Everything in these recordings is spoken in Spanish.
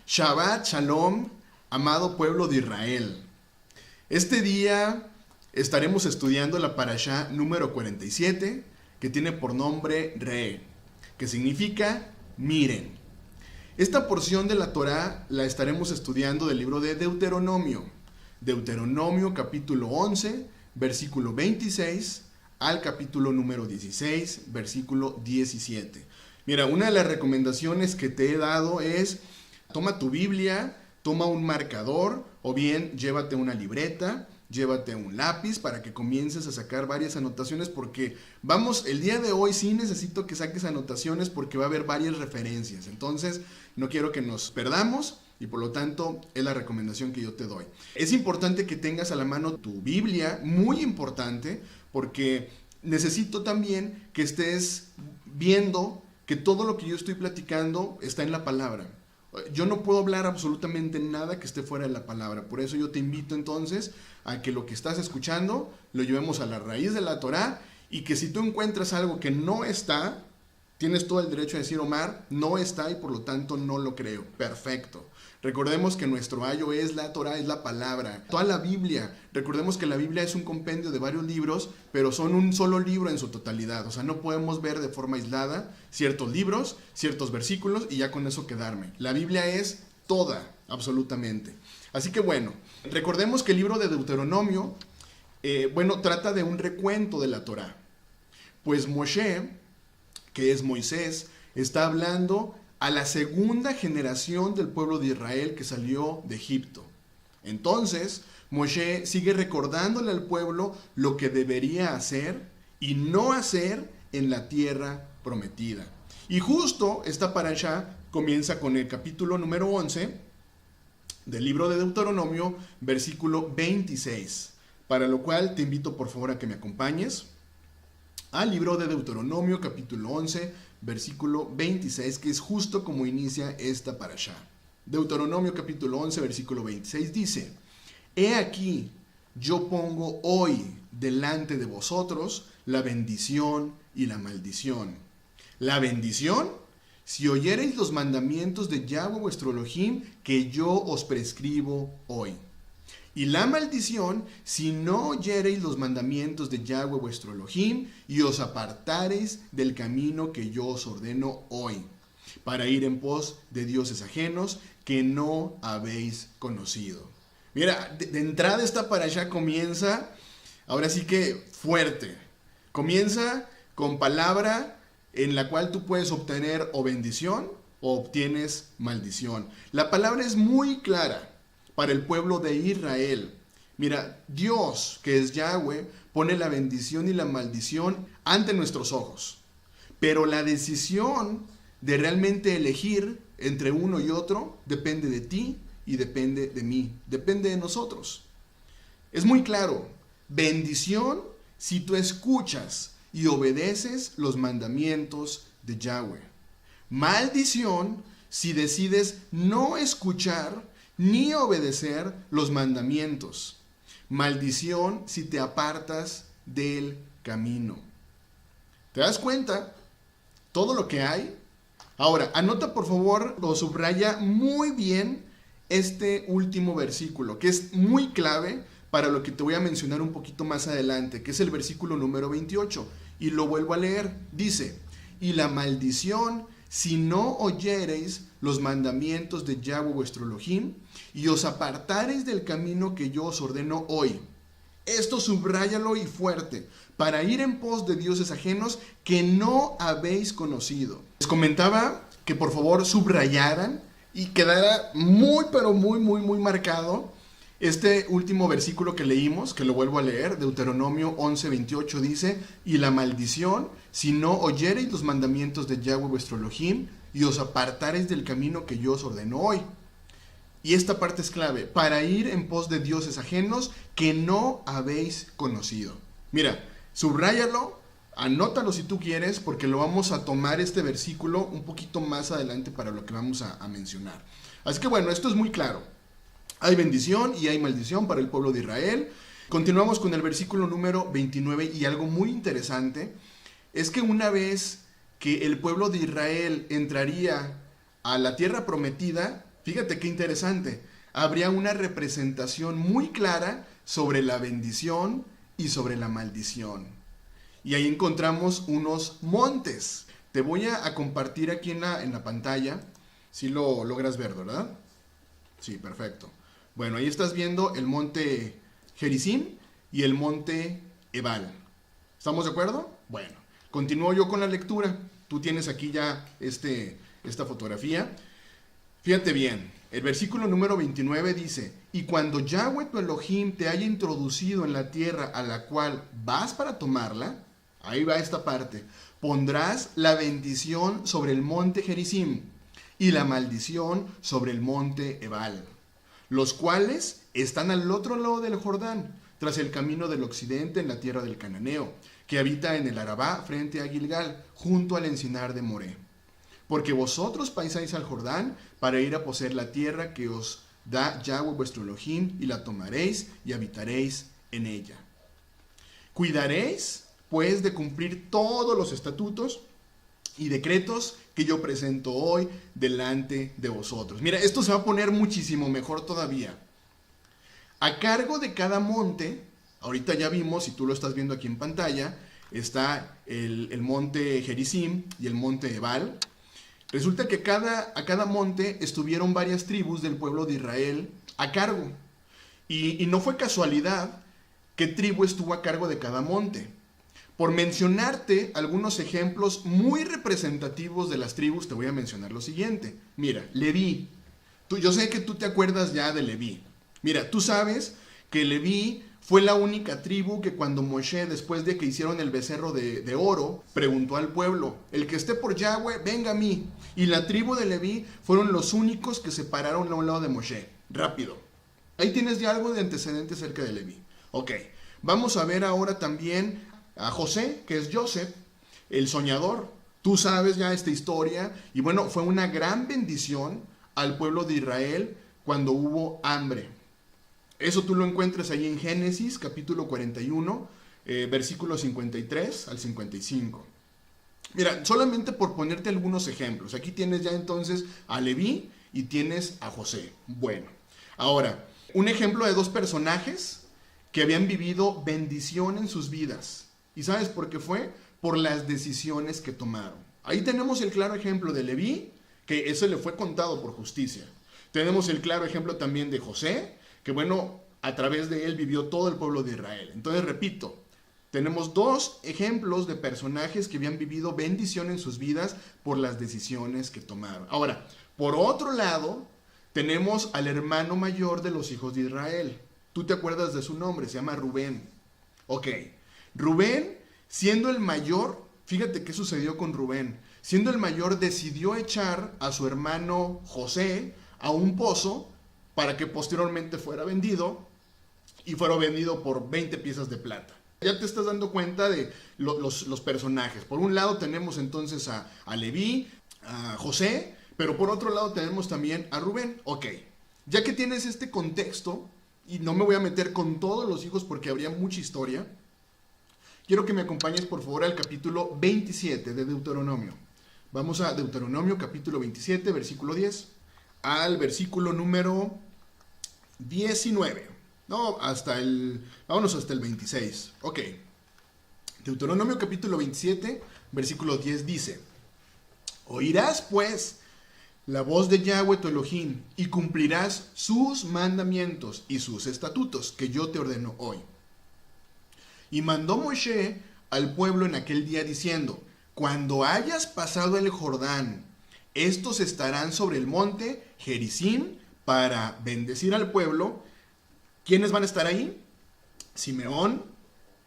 Shabbat Shalom, amado pueblo de Israel. Este día estaremos estudiando la parashá número 47, que tiene por nombre Re, que significa miren. Esta porción de la Torá la estaremos estudiando del libro de Deuteronomio. Deuteronomio capítulo 11, versículo 26 al capítulo número 16, versículo 17. Mira, una de las recomendaciones que te he dado es: toma tu Biblia, toma un marcador o bien llévate una libreta, llévate un lápiz para que comiences a sacar varias anotaciones, porque el día de hoy sí necesito que saques anotaciones porque va a haber varias referencias. Entonces no quiero que nos perdamos y por lo tanto es la recomendación que yo te doy. Es importante que tengas a la mano tu Biblia, muy importante, porque necesito también que estés viendo que todo lo que yo estoy platicando está en la palabra. Yo no puedo hablar absolutamente nada que esté fuera de la palabra. Por eso yo te invito entonces a que lo que estás escuchando lo llevemos a la raíz de la Torá, y que si tú encuentras algo que no está, tienes todo el derecho a decir: Omar, no está y por lo tanto no lo creo. Perfecto. Recordemos que nuestro ayo es la Torá, es la palabra. Toda la Biblia. Recordemos que la Biblia es un compendio de varios libros, pero son un solo libro en su totalidad. O sea, no podemos ver de forma aislada ciertos libros, ciertos versículos y ya con eso quedarme. La Biblia es toda, absolutamente. Así que bueno, recordemos que el libro de Deuteronomio, trata de un recuento de la Torá. Pues Moshe, que es Moisés, está hablando a la segunda generación del pueblo de Israel que salió de Egipto. Entonces, Moshe sigue recordándole al pueblo lo que debería hacer y no hacer en la tierra prometida. Y justo esta parashá comienza con el capítulo número 11 del libro de Deuteronomio, versículo 26, para lo cual te invito por favor a que me acompañes al libro de Deuteronomio, capítulo 11, versículo 26, que es justo como inicia esta parashá. Deuteronomio, capítulo 11, versículo 26 dice: He aquí, yo pongo hoy delante de vosotros la bendición y la maldición. La bendición, si oyereis los mandamientos de Yahweh vuestro Elohim, que yo os prescribo hoy. Y la maldición, si no oyereis los mandamientos de Yahweh vuestro Elohim, y os apartareis del camino que yo os ordeno hoy, para ir en pos de dioses ajenos que no habéis conocido. Mira, de entrada esta parashá comienza, ahora sí que fuerte. Comienza con palabra en la cual tú puedes obtener o bendición o obtienes maldición. La palabra es muy clara para el pueblo de Israel. Mira, Dios, que es Yahweh, pone la bendición y la maldición ante nuestros ojos. Pero la decisión de realmente elegir entre uno y otro depende de ti y depende de mí, depende de nosotros. Es muy claro: bendición si tú escuchas y obedeces los mandamientos de Yahweh. Maldición si decides no escuchar ni obedecer los mandamientos. Maldición si te apartas del camino. ¿Te das cuenta todo lo que hay? Ahora, anota por favor o subraya muy bien este último versículo, que es muy clave para lo que te voy a mencionar un poquito más adelante, que es el versículo número 28. Y lo vuelvo a leer. Dice: Y la maldición, si no oyereis los mandamientos de Yahweh vuestro Elohim, y os apartareis del camino que yo os ordeno hoy. Esto subráyalo y fuerte: para ir en pos de dioses ajenos que no habéis conocido. Les comentaba que por favor subrayaran y quedara muy, pero muy, muy, muy marcado este último versículo que leímos, que lo vuelvo a leer. Deuteronomio 11:28 dice: Y la maldición, si no oyereis los mandamientos de Yahweh vuestro Elohim, y os apartareis del camino que yo os ordeno hoy. Y esta parte es clave: para ir en pos de dioses ajenos que no habéis conocido. Mira, subráyalo, anótalo si tú quieres, porque lo vamos a tomar este versículo un poquito más adelante para lo que vamos a mencionar. Así que bueno, esto es muy claro. Hay bendición y hay maldición para el pueblo de Israel. Continuamos con el versículo número 29, y algo muy interesante es que una vez que el pueblo de Israel entraría a la tierra prometida, Fíjate qué interesante. Habría una representación muy clara sobre la bendición y sobre la maldición. Y ahí encontramos unos montes. Te voy a compartir aquí en la pantalla. Si lo logras ver, ¿verdad? Sí, perfecto. Bueno, ahí estás viendo el monte Gerizim y el monte Ebal. ¿Estamos de acuerdo? Bueno, continúo yo con la lectura. Tú tienes aquí ya esta fotografía. Fíjate bien, el versículo número 29 dice: y cuando Yahweh tu Elohim te haya introducido en la tierra a la cual vas para tomarla, ahí va esta parte, pondrás la bendición sobre el monte Gerizim y la maldición sobre el monte Ebal, los cuales están al otro lado del Jordán, tras el camino del occidente en la tierra del Cananeo, que habita en el Arabá frente a Gilgal, junto al encinar de Moré. Porque vosotros pasáis al Jordán para ir a poseer la tierra que os da Yahweh vuestro Elohim, y la tomaréis y habitaréis en ella. Cuidaréis, pues, de cumplir todos los estatutos y decretos que yo presento hoy delante de vosotros. Mira, esto se va a poner muchísimo mejor todavía. A cargo de cada monte, ahorita ya vimos, y tú lo estás viendo aquí en pantalla, está el monte Gerizim y el monte Ebal. Resulta que a cada monte estuvieron varias tribus del pueblo de Israel a cargo. Y no fue casualidad qué tribu estuvo a cargo de cada monte. Por mencionarte algunos ejemplos muy representativos de las tribus, te voy a mencionar lo siguiente. Mira, Leví. Yo sé que tú te acuerdas ya de Leví. Mira, tú sabes que Leví fue la única tribu que cuando Moshe, después de que hicieron el becerro de oro, preguntó al pueblo: el que esté por Yahweh, venga a mí. Y la tribu de Leví fueron los únicos que se pararon a un lado de Moshe. Rápido. Ahí tienes ya algo de antecedente acerca de Leví. Ok, vamos a ver ahora también a José, que es Joseph, el soñador. Tú sabes ya esta historia. Y bueno, fue una gran bendición al pueblo de Israel cuando hubo hambre. Eso tú lo encuentras ahí en Génesis, capítulo 41, versículos 53 al 55. Mira, solamente por ponerte algunos ejemplos. Aquí tienes ya entonces a Leví y tienes a José. Bueno, ahora, un ejemplo de dos personajes que habían vivido bendición en sus vidas. ¿Y sabes por qué fue? Por las decisiones que tomaron. Ahí tenemos el claro ejemplo de Leví, que eso le fue contado por justicia. Tenemos el claro ejemplo también de José, que bueno, a través de él vivió todo el pueblo de Israel. Entonces, repito, tenemos dos ejemplos de personajes que habían vivido bendición en sus vidas por las decisiones que tomaron. Ahora, por otro lado, tenemos al hermano mayor de los hijos de Israel. ¿Tú te acuerdas de su nombre? Se llama Rubén. Ok, Rubén, siendo el mayor, fíjate qué sucedió con Rubén. Siendo el mayor, decidió echar a su hermano José a un pozo para que posteriormente fuera vendido, y fuera vendido por 20 piezas de plata. Ya te estás dando cuenta de los personajes. Por un lado tenemos entonces a Leví, a José, pero por otro lado tenemos también a Rubén. Ok, ya que tienes este contexto, y no me voy a meter con todos los hijos porque habría mucha historia, quiero que me acompañes por favor al capítulo 27 de Deuteronomio. Vamos a Deuteronomio capítulo 27, versículo 10, al versículo número 19. No, vámonos hasta el 26. Ok. Deuteronomio capítulo 27, versículo 10 dice: oirás pues la voz de Yahweh tu Elohim, y cumplirás sus mandamientos y sus estatutos que yo te ordeno hoy. Y mandó Moshe al pueblo en aquel día diciendo: cuando hayas pasado el Jordán, estos estarán sobre el monte Gerizim para bendecir al pueblo. ¿Quiénes van a estar ahí? Simeón,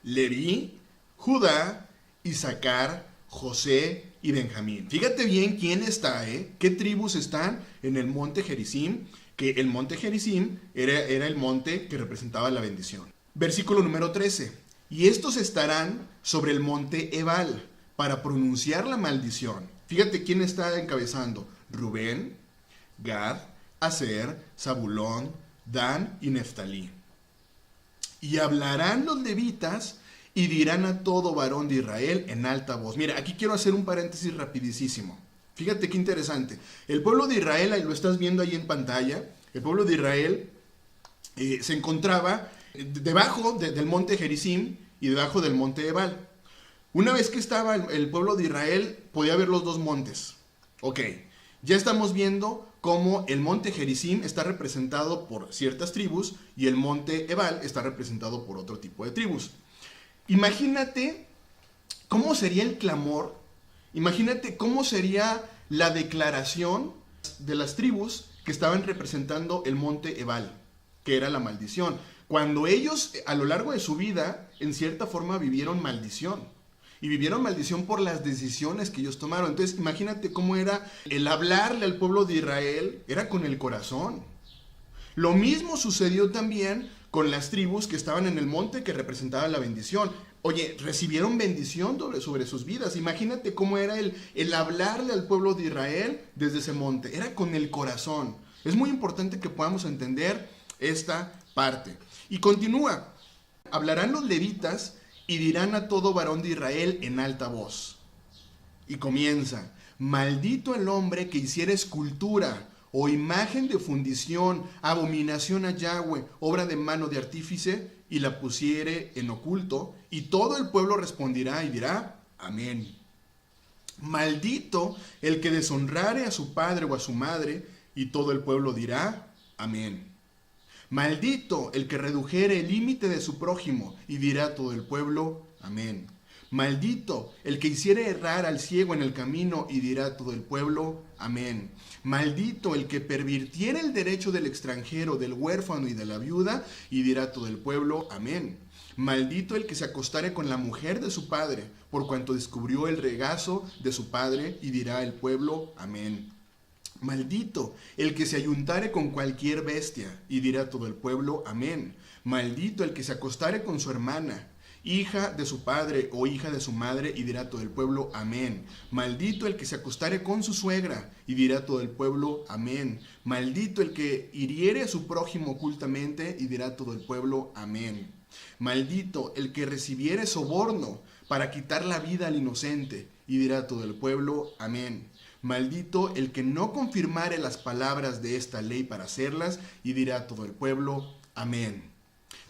Leví, Judá, Isaacar, José y Benjamín. Fíjate bien quién está, qué tribus están en el monte Gerizim, que el monte Gerizim era el monte que representaba la bendición. Versículo número 13. Y estos estarán sobre el monte Ebal para pronunciar la maldición. Fíjate quién está encabezando: Rubén, Gad, Aser, Zabulón, Dan y Neftalí. Y hablarán los levitas y dirán a todo varón de Israel en alta voz. Mira, aquí quiero hacer un paréntesis rapidísimo. Fíjate qué interesante. El pueblo de Israel, ahí lo estás viendo ahí en pantalla, el pueblo de Israel se encontraba debajo del monte Gerizim y debajo del monte Ebal. Una vez que estaba el pueblo de Israel, podía ver los dos montes. Ok, ya estamos viendo cómo el monte Gerizim está representado por ciertas tribus y el monte Ebal está representado por otro tipo de tribus. Imagínate cómo sería el clamor, imagínate cómo sería la declaración de las tribus que estaban representando el monte Ebal, que era la maldición. Cuando ellos a lo largo de su vida, en cierta forma, vivieron maldición. Y vivieron maldición por las decisiones que ellos tomaron. Entonces, imagínate cómo era el hablarle al pueblo de Israel, era con el corazón. Lo mismo sucedió también con las tribus que estaban en el monte que representaban la bendición. Oye, recibieron bendición sobre sus vidas. Imagínate cómo era el hablarle al pueblo de Israel desde ese monte. Era con el corazón. Es muy importante que podamos entender esta parte. Y continúa. Hablarán los levitas y dirán a todo varón de Israel en alta voz. Y comienza. Maldito el hombre que hiciera escultura o imagen de fundición, abominación a Yahweh, obra de mano de artífice, y la pusiere en oculto, y todo el pueblo responderá y dirá, amén. Maldito el que deshonrare a su padre o a su madre, y todo el pueblo dirá, amén. Maldito el que redujere el límite de su prójimo, y dirá todo el pueblo, amén. Maldito el que hiciere errar al ciego en el camino, y dirá todo el pueblo, amén. Maldito el que pervirtiere el derecho del extranjero, del huérfano y de la viuda, y dirá todo el pueblo, amén. Maldito el que se acostare con la mujer de su padre, por cuanto descubrió el regazo de su padre, y dirá el pueblo, amén. Maldito el que se ayuntare con cualquier bestia, y dirá todo el pueblo, amén. Maldito el que se acostare con su hermana, hija de su padre o hija de su madre, y dirá todo el pueblo, amén. Maldito el que se acostare con su suegra, y dirá todo el pueblo, amén. Maldito el que hiriere a su prójimo ocultamente, y dirá todo el pueblo, amén. Maldito el que recibiere soborno para quitar la vida al inocente, y dirá todo el pueblo, amén. Maldito el que no confirmare las palabras de esta ley para hacerlas, y dirá todo el pueblo, amén.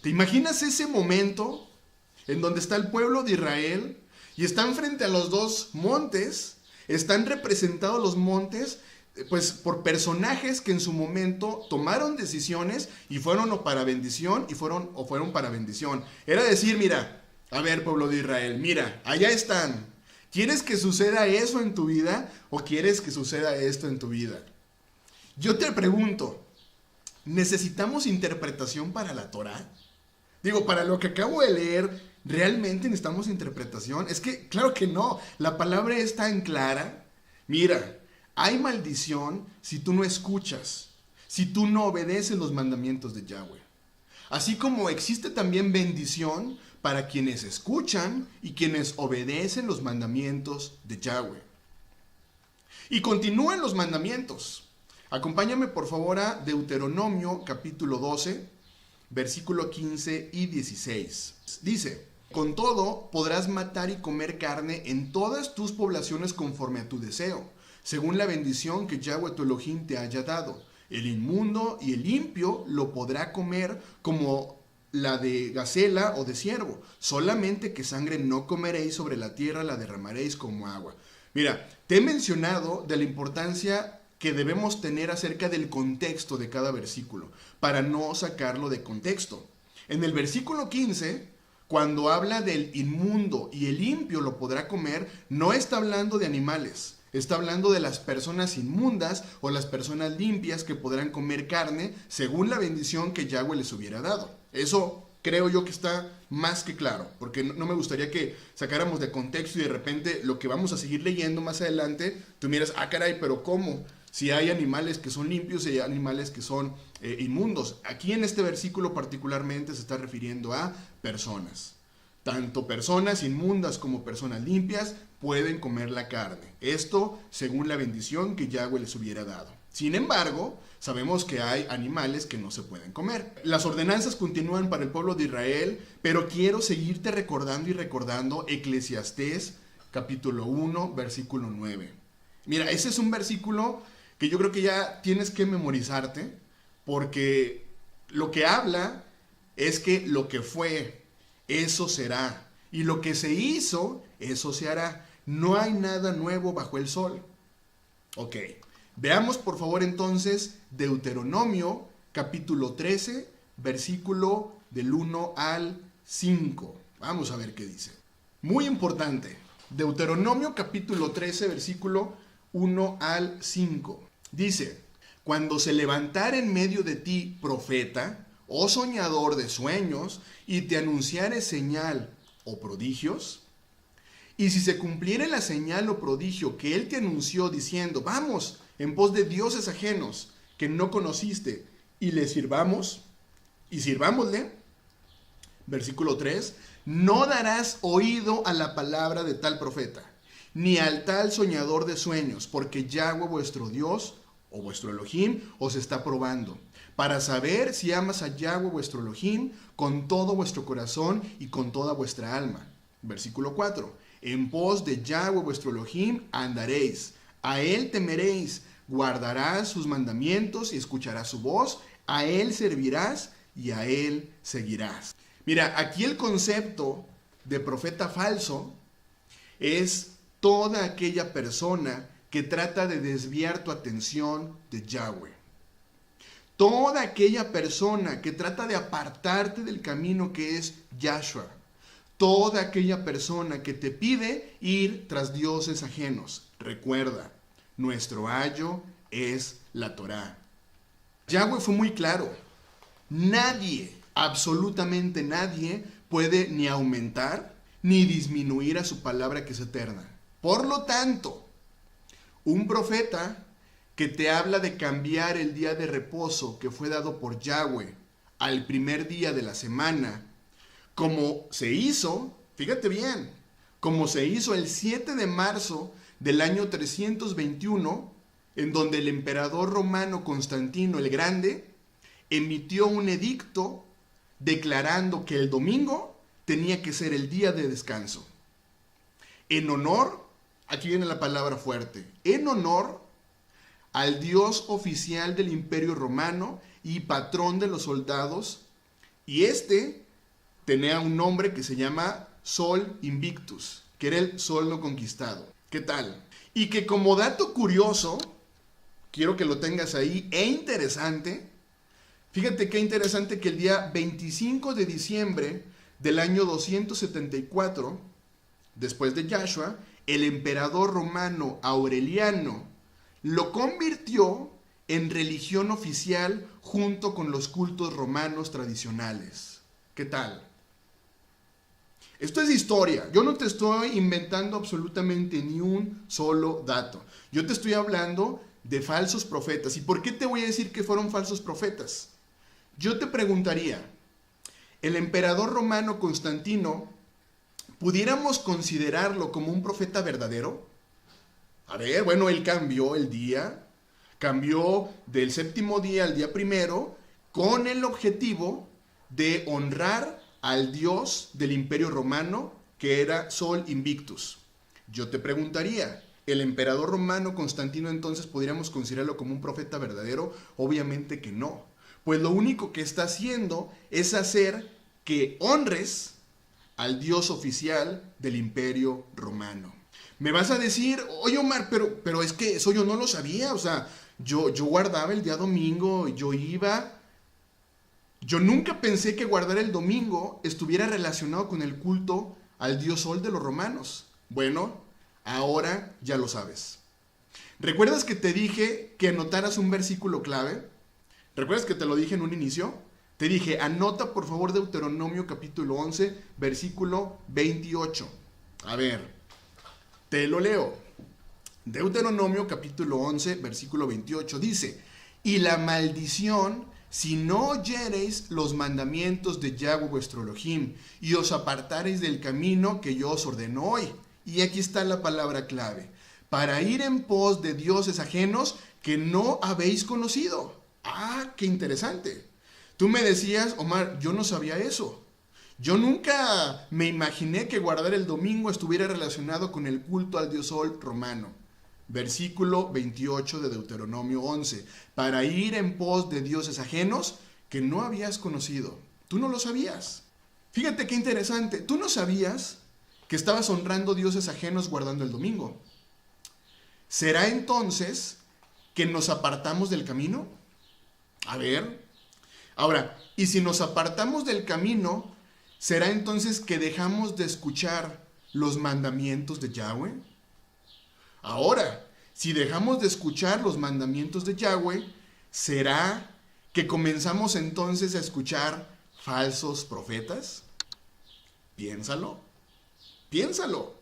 ¿Te imaginas ese momento en donde está el pueblo de Israel y están frente a los dos montes? Están representados los montes pues por personajes que en su momento tomaron decisiones y fueron o para bendición y fueron para bendición. Era decir, mira, a ver, pueblo de Israel, mira, allá están. ¿Quieres que suceda eso en tu vida o quieres que suceda esto en tu vida? Yo te pregunto, ¿necesitamos interpretación para la Torá? Digo, para lo que acabo de leer, ¿realmente necesitamos interpretación? Es que, claro que no, la palabra es tan clara. Mira, hay maldición si tú no escuchas, si tú no obedeces los mandamientos de Yahweh. Así como existe también bendición para quienes escuchan y quienes obedecen los mandamientos de Yahweh. Y continúan los mandamientos. Acompáñame por favor a Deuteronomio capítulo 12, versículo 15 y 16. Dice, con todo podrás matar y comer carne en todas tus poblaciones conforme a tu deseo, según la bendición que Yahweh tu Elohim te haya dado. El inmundo y el limpio lo podrá comer como la de gacela o de ciervo. Solamente que sangre no comeréis, sobre la tierra la derramaréis como agua. Mira, te he mencionado de la importancia que debemos tener acerca del contexto de cada versículo, para no sacarlo de contexto. En el versículo 15, cuando habla del inmundo y el limpio lo podrá comer, no está hablando de animales. Está hablando de las personas inmundas o las personas limpias que podrán comer carne según la bendición que Yahweh les hubiera dado. Eso creo yo que está más que claro, porque no me gustaría que sacáramos de contexto y de repente lo que vamos a seguir leyendo más adelante, tú miras, ah caray, pero ¿cómo? Si hay animales que son limpios y hay animales que son inmundos. Aquí en este versículo particularmente se está refiriendo a personas. Tanto personas inmundas como personas limpias pueden comer la carne. Esto según la bendición que Yahweh les hubiera dado. Sin embargo, sabemos que hay animales que no se pueden comer. Las ordenanzas continúan para el pueblo de Israel, pero quiero seguirte recordando Eclesiastés capítulo 1, versículo 9. Mira, ese es un versículo que yo creo que ya tienes que memorizarte, porque lo que habla es que lo que fue, eso será. Y lo que se hizo, eso se hará. No hay nada nuevo bajo el sol. Ok, veamos por favor entonces Deuteronomio capítulo 13, versículo del 1 al 5. Vamos a ver qué dice. Muy importante. Deuteronomio capítulo 13, versículo 1 al 5. Dice: cuando se levantare en medio de ti profeta o soñador de sueños y te anunciare señal o prodigios, y si se cumpliere la señal o prodigio que él te anunció diciendo, vamos en pos de dioses ajenos que no conociste y le sirvamos, y sirvámosle, versículo 3, no darás oído a la palabra de tal profeta, ni al tal soñador de sueños, porque Yahweh vuestro Dios o vuestro Elohim os está probando, para saber si amas a Yahweh vuestro Elohim con todo vuestro corazón y con toda vuestra alma. Versículo 4, en pos de Yahweh vuestro Elohim andaréis, a él temeréis, guardarás sus mandamientos y escucharás su voz, a él servirás y a él seguirás. Mira, aquí el concepto de profeta falso es toda aquella persona que trata de desviar tu atención de Yahweh. Toda aquella persona que trata de apartarte del camino que es Yahshua. Toda aquella persona que te pide ir tras dioses ajenos. Recuerda, nuestro ayo es la Torá. Yahweh fue muy claro. Nadie, absolutamente nadie, puede ni aumentar ni disminuir a su palabra que es eterna. Por lo tanto, un profeta que te habla de cambiar el día de reposo que fue dado por Yahweh al primer día de la semana, como se hizo, fíjate bien, como se hizo el 7 de marzo del año 321, en donde el emperador romano Constantino el Grande emitió un edicto declarando que el domingo tenía que ser el día de descanso. En honor, aquí viene la palabra fuerte, en honor al dios oficial del Imperio Romano y patrón de los soldados, y este tenía un nombre que se llama Sol Invictus, que era el sol no conquistado. ¿Qué tal? Y que como dato curioso, quiero que lo tengas ahí, e interesante, fíjate qué interesante que el día 25 de diciembre del año 274, después de Yahshua, el emperador romano Aureliano lo convirtió en religión oficial junto con los cultos romanos tradicionales. ¿Qué tal? Esto es historia. Yo no te estoy inventando absolutamente ni un solo dato. Yo te estoy hablando de falsos profetas. ¿Y por qué te voy a decir que fueron falsos profetas? Yo te preguntaría, ¿el emperador romano Constantino pudiéramos considerarlo como un profeta verdadero? A ver, bueno, él cambió el día, cambió del séptimo día al día primero, con el objetivo de honrar al dios del Imperio Romano, que era Sol Invictus. Yo te preguntaría, ¿el emperador romano Constantino entonces podríamos considerarlo como un profeta verdadero? Obviamente que no. Pues lo único que está haciendo es hacer que honres al dios oficial del Imperio Romano. Me vas a decir, oye Omar, pero es que eso yo no lo sabía, o sea, yo guardaba el día domingo, yo iba. Yo nunca pensé que guardar el domingo estuviera relacionado con el culto al dios Sol de los romanos. Bueno, ahora ya lo sabes. ¿Recuerdas que te dije que anotaras un versículo clave? ¿Recuerdas que te lo dije en un inicio? Te dije, anota por favor Deuteronomio capítulo 11, versículo 28. A ver, te lo leo. Deuteronomio capítulo 11, versículo 28 dice, y la maldición si no oyereis los mandamientos de Yahweh vuestro Elohim y os apartareis del camino que yo os ordeno hoy. Y aquí está la palabra clave, para ir en pos de dioses ajenos que no habéis conocido. Ah, qué interesante. Tú me decías, Omar, yo no sabía eso. Yo nunca me imaginé que guardar el domingo estuviera relacionado con el culto al dios Sol romano. versículo 28 de Deuteronomio 11, para ir en pos de dioses ajenos que no habías conocido. Tú no lo sabías. Fíjate qué interesante, tú no sabías que estabas honrando dioses ajenos guardando el domingo. ¿Será entonces que nos apartamos del camino? A ver. Ahora, y si nos apartamos del camino, ¿será entonces que dejamos de escuchar los mandamientos de Yahweh? Ahora, si dejamos de escuchar los mandamientos de Yahweh, ¿será que comenzamos entonces a escuchar falsos profetas? Piénsalo, piénsalo.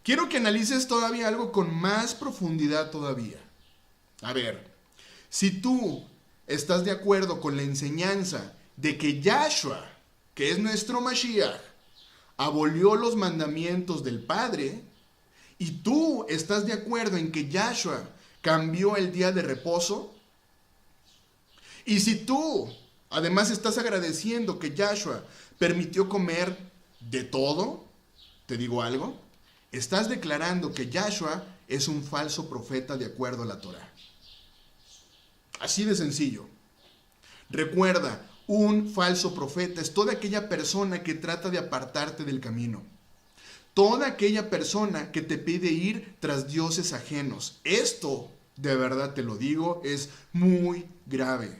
Quiero que analices todavía algo con más profundidad todavía. A ver, si tú estás de acuerdo con la enseñanza de que Yahshua, que es nuestro Mashiach, abolió los mandamientos del Padre, y tú estás de acuerdo en que Yahshua cambió el día de reposo, y si tú además estás agradeciendo que Yahshua permitió comer de todo, te digo algo, estás declarando que Yahshua es un falso profeta de acuerdo a la Torá. Así de sencillo. Recuerda, un falso profeta es toda aquella persona que trata de apartarte del camino. Toda aquella persona que te pide ir tras dioses ajenos. Esto, de verdad te lo digo, es muy grave.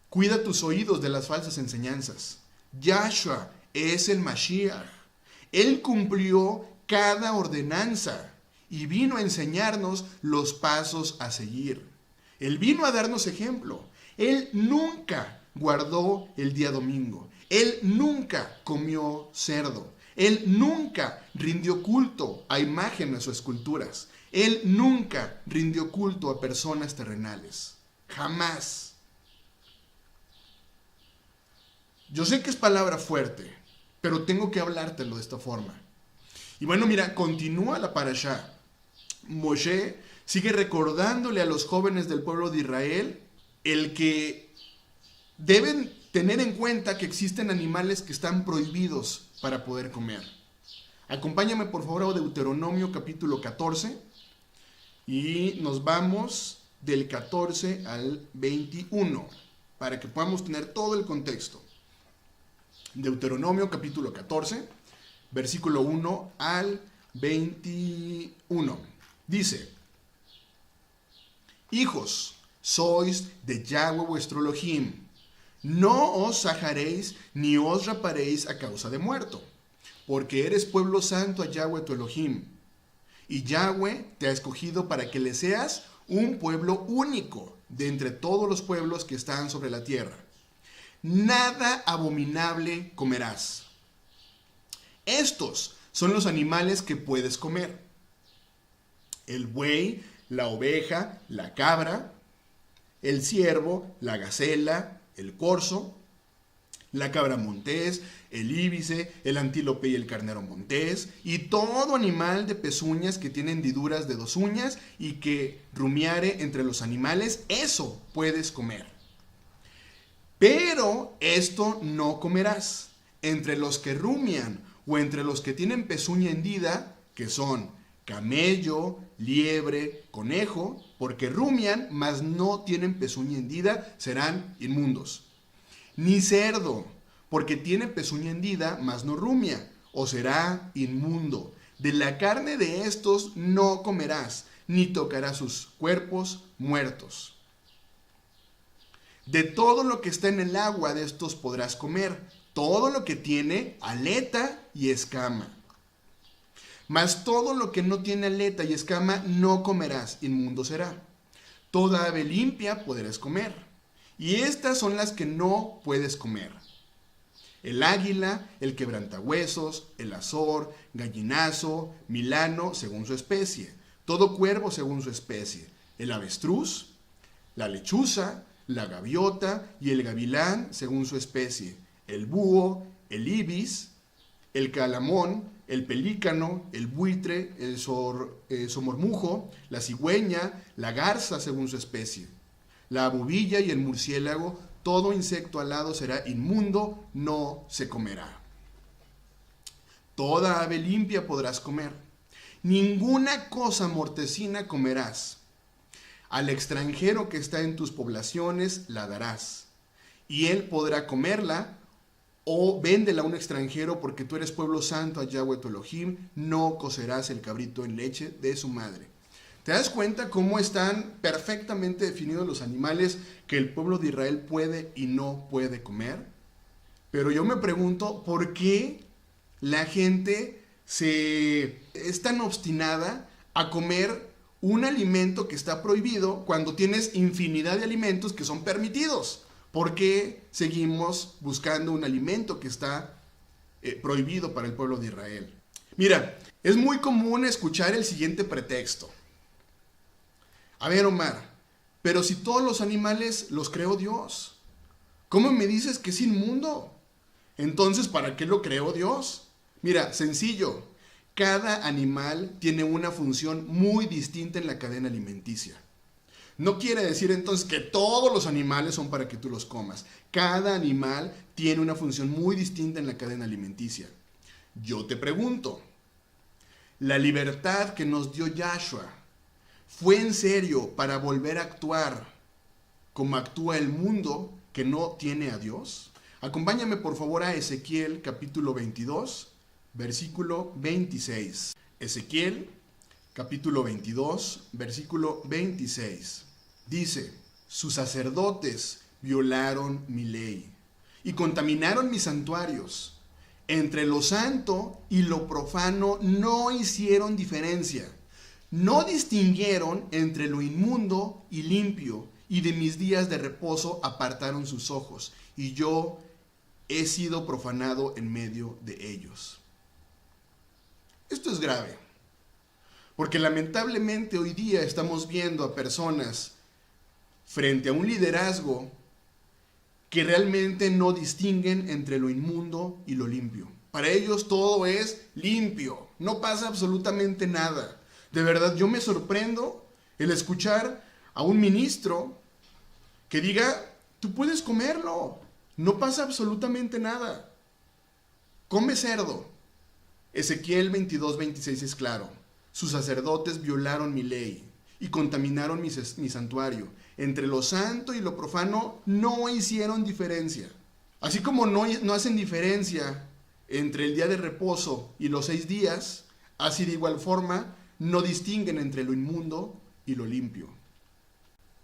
Cuida tus oídos de las falsas enseñanzas. Yahshua es el Mashiach. Él cumplió cada ordenanza y vino a enseñarnos los pasos a seguir. Él vino a darnos ejemplo. Él nunca guardó el día domingo. Él nunca comió cerdo. Él nunca rindió culto a imágenes o esculturas. Él nunca rindió culto a personas terrenales. Jamás. Yo sé que es palabra fuerte, pero tengo que hablártelo de esta forma. Y bueno, mira, continúa la parashá. Moshe sigue recordándole a los jóvenes del pueblo de Israel el que deben tener en cuenta que existen animales que están prohibidos para poder comer. Acompáñame por favor a Deuteronomio capítulo 14 y nos vamos del 14 al 21 para que podamos tener todo el contexto. Deuteronomio capítulo 14, versículo 1 al 21. Dice: Hijos, sois de Yahweh vuestro Elohim. No os sajaréis ni os raparéis a causa de muerto, porque eres pueblo santo a Yahweh tu Elohim. Y Yahweh te ha escogido para que le seas un pueblo único de entre todos los pueblos que están sobre la tierra. Nada abominable comerás. Estos son los animales que puedes comer: el buey, la oveja, la cabra, el ciervo, la gacela, el corzo, la cabra montés, el íbice, el antílope y el carnero montés, y todo animal de pezuñas que tiene hendiduras de 2 uñas y que rumiare entre los animales, eso puedes comer. Pero esto no comerás: entre los que rumian o entre los que tienen pezuña hendida, que son camello, liebre, conejo, porque rumian, mas no tienen pezuña hendida, serán inmundos. Ni cerdo, porque tiene pezuña hendida, mas no rumia, o será inmundo. De la carne de estos no comerás, ni tocarás sus cuerpos muertos. De todo lo que está en el agua de estos podrás comer, todo lo que tiene aleta y escama. Mas todo lo que no tiene aleta y escama no comerás, inmundo será. Toda ave limpia podrás comer, y estas son las que no puedes comer: el águila, el quebrantahuesos, el azor, gallinazo, milano, según su especie, todo cuervo según su especie, el avestruz, la lechuza, la gaviota y el gavilán según su especie, el búho, el ibis, el calamón, el pelícano, el buitre, el somormujo, la cigüeña, la garza según su especie, la abubilla y el murciélago. Todo insecto alado será inmundo, no se comerá. Toda ave limpia podrás comer, ninguna cosa mortecina comerás. Al extranjero que está en tus poblaciones la darás, y él podrá comerla, o véndela a un extranjero, porque tú eres pueblo santo a Yahweh tu Elohim, no cocerás el cabrito en leche de su madre. ¿Te das cuenta cómo están perfectamente definidos los animales que el pueblo de Israel puede y no puede comer? Pero yo me pregunto, ¿por qué la gente es tan obstinada a comer un alimento que está prohibido cuando tienes infinidad de alimentos que son permitidos? ¿Por qué seguimos buscando un alimento que está prohibido para el pueblo de Israel? Mira, es muy común escuchar el siguiente pretexto. A ver, Omar, pero si todos los animales los creó Dios, ¿cómo me dices que es inmundo? Entonces, ¿para qué lo creó Dios? Mira, sencillo. Cada animal tiene una función muy distinta en la cadena alimenticia. No quiere decir entonces que todos los animales son para que tú los comas. Cada animal tiene una función muy distinta en la cadena alimenticia. Yo te pregunto, ¿la libertad que nos dio Yahshua fue en serio para volver a actuar como actúa el mundo que no tiene a Dios? Acompáñame por favor a Ezequiel capítulo 22, versículo 26. Ezequiel capítulo 22, versículo 26. Dice, sus sacerdotes violaron mi ley y contaminaron mis santuarios. Entre lo santo y lo profano no hicieron diferencia. No distinguieron entre lo inmundo y limpio, y de mis días de reposo apartaron sus ojos, y yo he sido profanado en medio de ellos. Esto es grave, porque lamentablemente hoy día estamos viendo a personas frente a un liderazgo que realmente no distinguen entre lo inmundo y lo limpio. Para ellos todo es limpio, no pasa absolutamente nada. De verdad, yo me sorprendo el escuchar a un ministro que diga, tú puedes comerlo, no pasa absolutamente nada. Come cerdo. Ezequiel 22:26 es claro. Sus sacerdotes violaron mi ley y contaminaron mi santuario. Entre lo santo y lo profano no hicieron diferencia. Así como no hacen diferencia entre el día de reposo y los 6 días, así de igual forma no distinguen entre lo inmundo y lo limpio.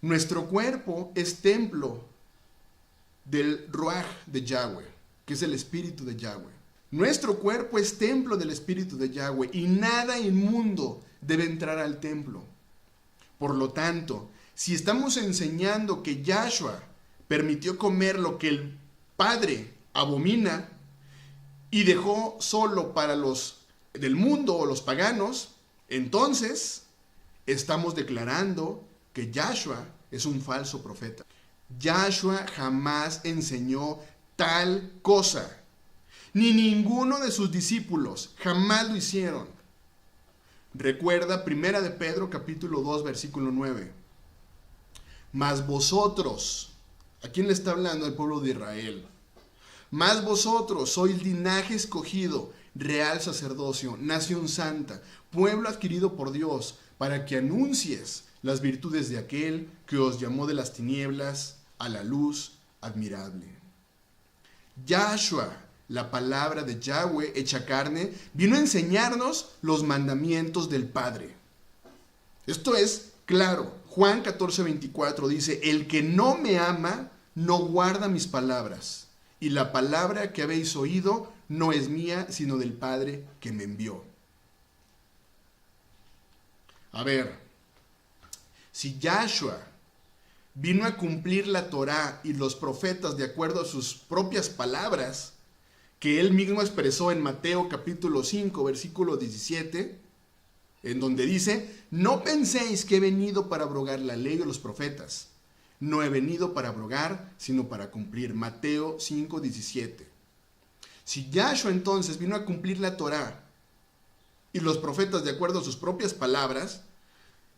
Nuestro cuerpo es templo del Ruach de Yahweh, que es el Espíritu de Yahweh. Nuestro cuerpo es templo del Espíritu de Yahweh y nada inmundo debe entrar al templo. Por lo tanto, si estamos enseñando que Yahshua permitió comer lo que el Padre abomina y dejó solo para los del mundo o los paganos, entonces estamos declarando que Yahshua es un falso profeta. Yahshua jamás enseñó tal cosa, ni ninguno de sus discípulos jamás lo hicieron. Recuerda 1 de Pedro capítulo 2 versículo 9. Mas vosotros, ¿a quién le está hablando? El pueblo de Israel. Mas vosotros sois linaje escogido, real sacerdocio, nación santa, pueblo adquirido por Dios, para que anuncies las virtudes de aquel que os llamó de las tinieblas a la luz admirable. Yahshua, la palabra de Yahweh hecha carne, vino a enseñarnos los mandamientos del Padre. Esto es claro. Juan 14:24 dice, el que no me ama no guarda mis palabras, y la palabra que habéis oído no es mía, sino del Padre que me envió. A ver, si Yahshua vino a cumplir la Torá y los profetas de acuerdo a sus propias palabras, que él mismo expresó en Mateo capítulo 5, versículo 17, en donde dice, no penséis que he venido para abrogar la ley o los profetas. No he venido para abrogar, sino para cumplir. Mateo 5, 17. Si Yahshua entonces vino a cumplir la Torá y los profetas de acuerdo a sus propias palabras,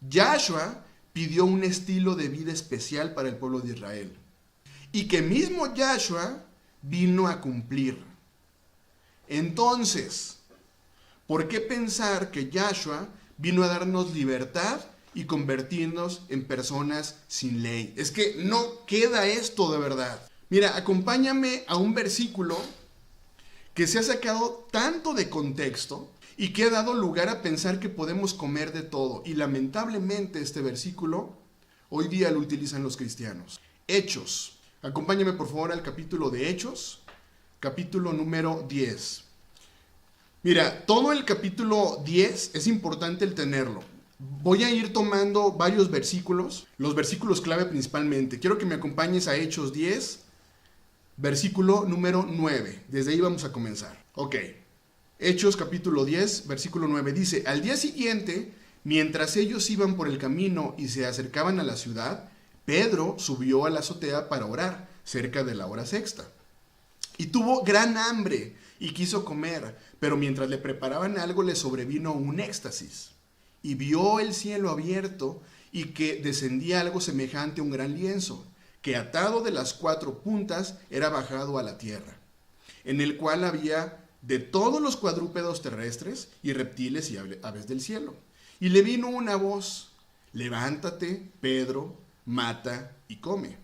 Yahshua pidió un estilo de vida especial para el pueblo de Israel. Y que mismo Yahshua vino a cumplir. Entonces, ¿Por qué pensar que Yahshua vino a darnos libertad y convertirnos en personas sin ley? Es que no queda esto de verdad. Mira, acompáñame a un versículo que se ha sacado tanto de contexto y que ha dado lugar a pensar que podemos comer de todo. Y lamentablemente este versículo hoy día lo utilizan los cristianos. Hechos. Acompáñame por favor al capítulo de Hechos, capítulo número 10. Mira, todo el capítulo 10 es importante el tenerlo. Voy a ir tomando varios versículos, los versículos clave principalmente. Quiero que me acompañes a Hechos 10, versículo número 9. Desde ahí vamos a comenzar. Ok. Hechos capítulo 10, versículo 9 dice: al día siguiente, mientras ellos iban por el camino y se acercaban a la ciudad, Pedro subió a la azotea para orar, cerca de la hora sexta. Y tuvo gran hambre y quiso comer, pero mientras le preparaban algo le sobrevino un éxtasis. Y vio el cielo abierto y que descendía algo semejante a un gran lienzo, que atado de las 4 puntas era bajado a la tierra, en el cual había de todos los cuadrúpedos terrestres y reptiles y aves del cielo. Y le vino una voz: levántate, Pedro, mata y come.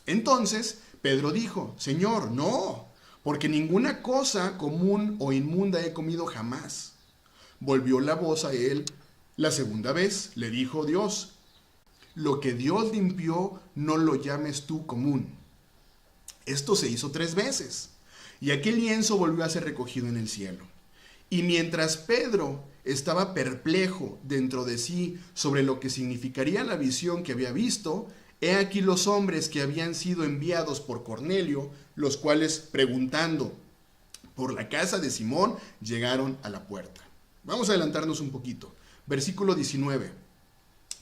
Entonces Pedro dijo: Señor, no, porque ninguna cosa común o inmunda he comido jamás. Volvió la voz a él la segunda vez, le dijo Dios: lo que Dios limpió, no lo llames tú común. Esto se hizo 3 veces, y aquel lienzo volvió a ser recogido en el cielo. Y mientras Pedro estaba perplejo dentro de sí sobre lo que significaría la visión que había visto, he aquí los hombres que habían sido enviados por Cornelio, los cuales, preguntando por la casa de Simón, llegaron a la puerta. Vamos a adelantarnos un poquito. Versículo 19.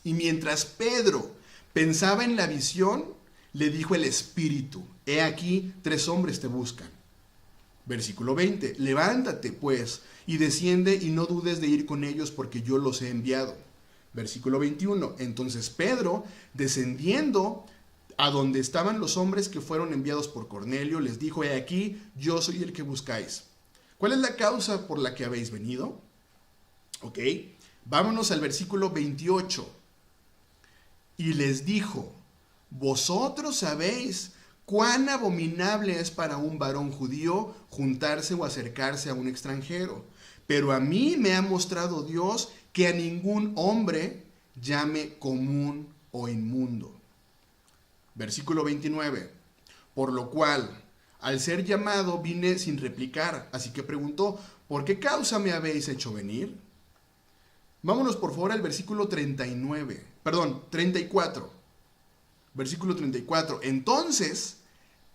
Y mientras Pedro pensaba en la visión, le dijo el Espíritu: he aquí 3 hombres te buscan. Versículo 20. Levántate, pues, y desciende y no dudes de ir con ellos, porque yo los he enviado. Versículo 21. Entonces Pedro, descendiendo a donde estaban los hombres que fueron enviados por Cornelio, les dijo: he aquí, yo soy el que buscáis. ¿Cuál es la causa por la que habéis venido? Ok, vámonos al versículo 28. Y les dijo: vosotros sabéis cuán abominable es para un varón judío juntarse o acercarse a un extranjero. Pero a mí me ha mostrado Dios que a ningún hombre llame común o inmundo. Versículo 29. Por lo cual, al ser llamado, vine sin replicar. Así que preguntó: ¿por qué causa me habéis hecho venir? Vámonos por favor al versículo 34. Versículo 34. Entonces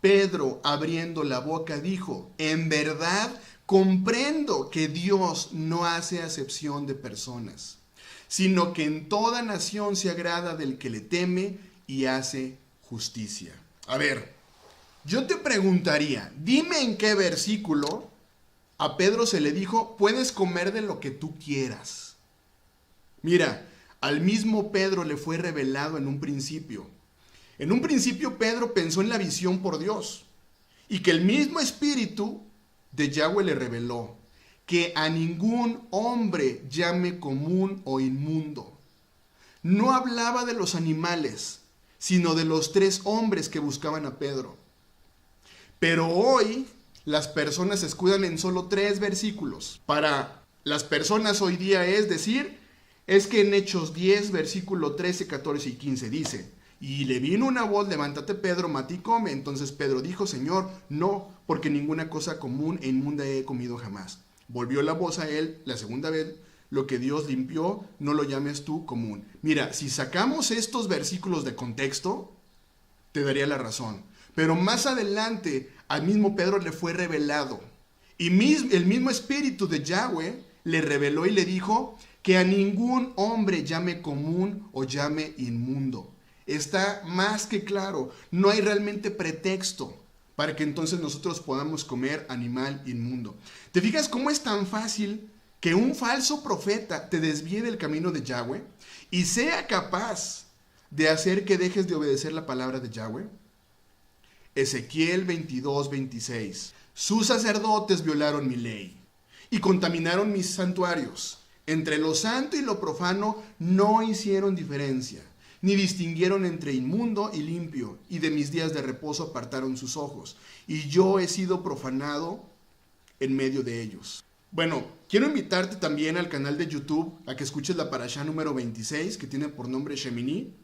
Pedro, abriendo la boca, dijo: en verdad comprendo que Dios no hace acepción de personas, sino que en toda nación se agrada del que le teme y hace justicia. A ver, yo te preguntaría, dime en qué versículo a Pedro se le dijo: puedes comer de lo que tú quieras. Mira, al mismo Pedro le fue revelado en un principio. En un principio Pedro pensó en la visión por Dios, y que el mismo Espíritu de Yahweh le reveló que a ningún hombre llame común o inmundo. No hablaba de los animales, sino de los 3 hombres que buscaban a Pedro. Pero hoy las personas se escudan en solo 3 versículos. Para las personas hoy día es que en Hechos 10, versículo 13, 14 y 15 dice: y le vino una voz: levántate, Pedro, mata y come. Entonces Pedro dijo: Señor, no, porque ninguna cosa común e inmunda he comido jamás. Volvió la voz a él la segunda vez: lo que Dios limpió, no lo llames tú común. Mira, si sacamos estos versículos de contexto, te daría la razón. Pero más adelante, al mismo Pedro le fue revelado. Y el mismo Espíritu de Yahweh le reveló y le dijo que a ningún hombre llame común o llame inmundo. Está más que claro, no hay realmente pretexto para que entonces nosotros podamos comer animal inmundo. ¿Te fijas cómo es tan fácil que un falso profeta te desvíe del camino de Yahweh y sea capaz de hacer que dejes de obedecer la palabra de Yahweh? Ezequiel 22, 26. Sus sacerdotes violaron mi ley y contaminaron mis santuarios. Entre lo santo y lo profano no hicieron diferencia, ni distinguieron entre inmundo y limpio, y de mis días de reposo apartaron sus ojos, y yo he sido profanado en medio de ellos. Bueno, quiero invitarte también al canal de YouTube a que escuches la parashá número 26, que tiene por nombre Shemini,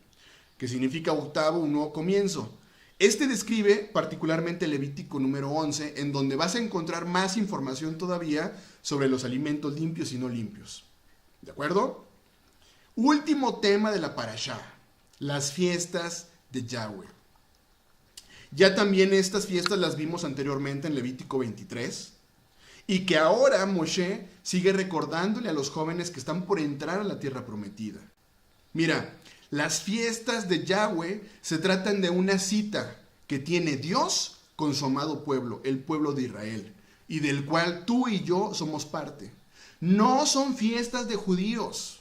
que significa octavo, un nuevo comienzo. Este describe particularmente Levítico número 11, en donde vas a encontrar más información todavía sobre los alimentos limpios y no limpios. ¿De acuerdo? Último tema de la parashá, las fiestas de Yahweh. Ya también estas fiestas las vimos anteriormente en Levítico 23, y que ahora Moshe sigue recordándole a los jóvenes que están por entrar a la tierra prometida. Mira, las fiestas de Yahweh se tratan de una cita que tiene Dios con su amado pueblo, el pueblo de Israel, y del cual tú y yo somos parte. No son fiestas de judíos,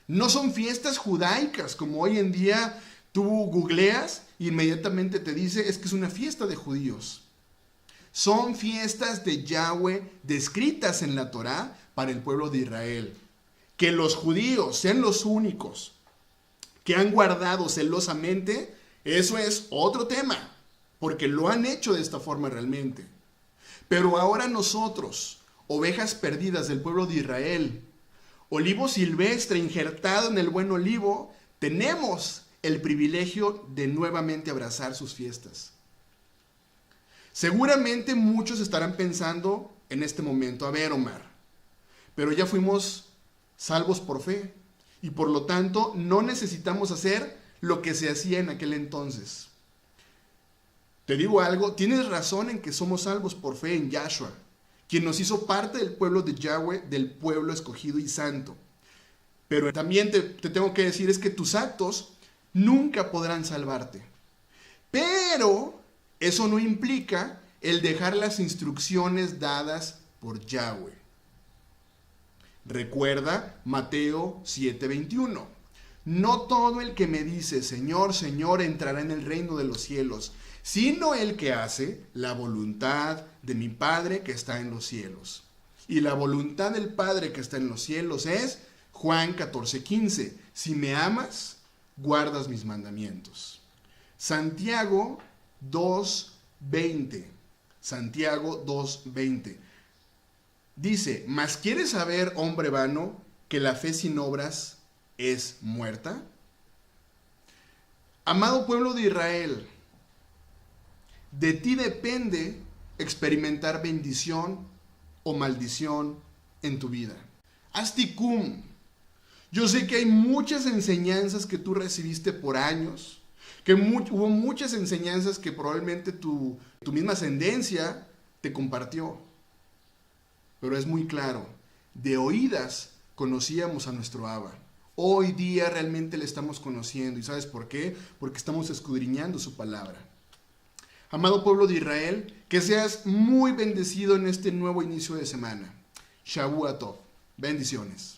no son fiestas judaicas, como hoy en día tú googleas e inmediatamente te dice es que es una fiesta de judíos. Son fiestas de Yahweh descritas en la Torá para el pueblo de Israel. Que los judíos sean los únicos que han guardado celosamente, eso es otro tema, porque lo han hecho de esta forma realmente. Pero ahora nosotros, ovejas perdidas del pueblo de Israel, olivo silvestre injertado en el buen olivo, tenemos el privilegio de nuevamente abrazar sus fiestas. Seguramente muchos estarán pensando en este momento, a ver, Omar, pero ya fuimos salvos por fe y por lo tanto no necesitamos hacer lo que se hacía en aquel entonces. Te digo algo, tienes razón en que somos salvos por fe en Yahshua, quien nos hizo parte del pueblo de Yahweh, del pueblo escogido y santo. Pero también te tengo que decir es que tus actos nunca podrán salvarte. Pero eso no implica el dejar las instrucciones dadas por Yahweh. Recuerda Mateo 7:21. No todo el que me dice Señor, Señor entrará en el reino de los cielos, sino el que hace la voluntad de mi Padre que está en los cielos. Y la voluntad del Padre que está en los cielos es Juan 14:15. Si me amas, guardas mis mandamientos. Santiago 2:20. Santiago 2:20. Dice, ¿mas quieres saber, hombre vano, que la fe sin obras es muerta? Amado pueblo de Israel, de ti depende experimentar bendición o maldición en tu vida. Haz tikkun. Yo sé que hay muchas enseñanzas que tú recibiste por años, que hubo muchas enseñanzas que probablemente tu misma ascendencia te compartió. Pero es muy claro, de oídas conocíamos a nuestro Abba. Hoy día realmente le estamos conociendo. ¿Y sabes por qué? Porque estamos escudriñando su palabra. Amado pueblo de Israel, que seas muy bendecido en este nuevo inicio de semana. Shavua Tov. Bendiciones.